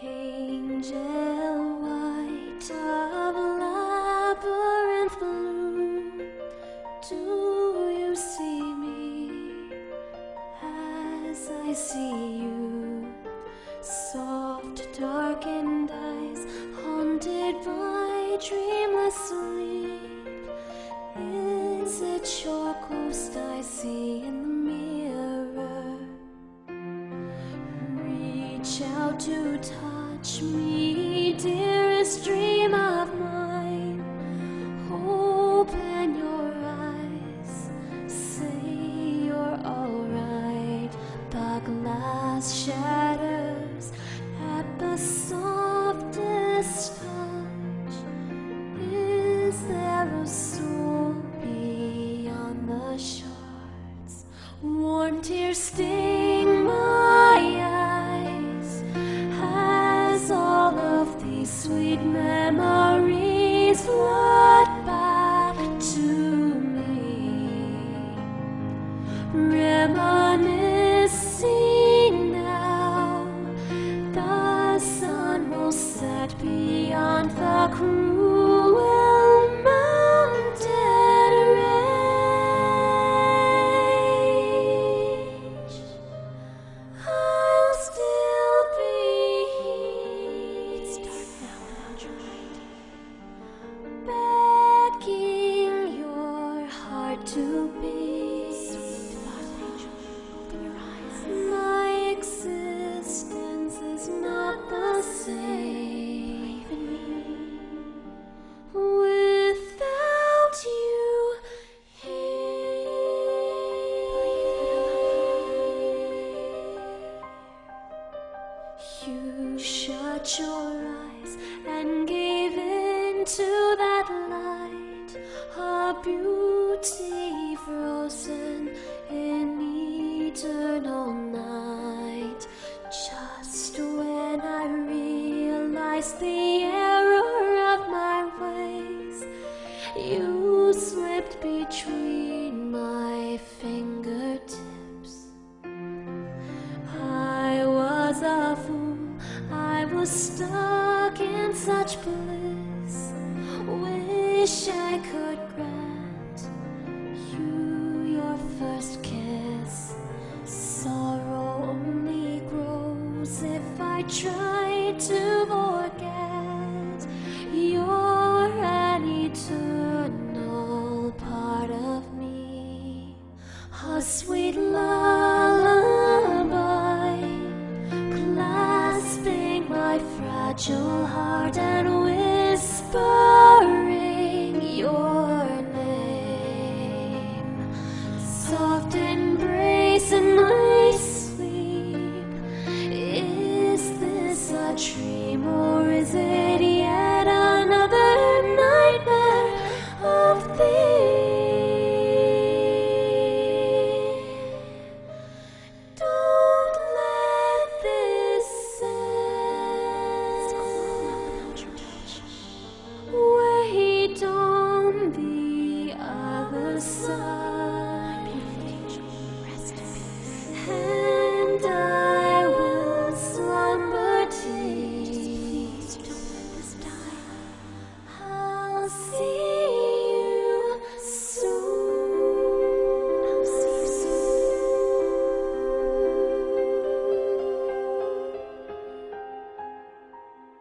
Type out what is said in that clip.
Angel white of labyrinth blue, do you see me as I see you? Soft, darkened eyes, haunted by dreamless sleep. Is it your ghost I see in the mirror? Reach out to touch me, dearest dream of mine. Open your eyes, say you're alright. The glass shatters at the softest touch. Is there a soul beyond the shards? Warm tears sting my eyes as all of these sweet memories flood back to me. Reminiscing now, the sun will set beyond the cruel mountain range. I'll still be here. It's dark now without your light, begging your heart to beat. Sweet thought angel, open your eyes. My existence is not the same without you here. You shut your eyes and gave in to that light, a beauty frozen in eternal night. Just when I realized the error of my ways, you slipped between my fingertips. I was a fool, I was stuck in such bliss. Wish I could grant you your first kiss. Sorrow only grows if I try to forget. You're an eternal part of me, a sweet lullaby, clasping my fragile heart and whispering your name. Soft and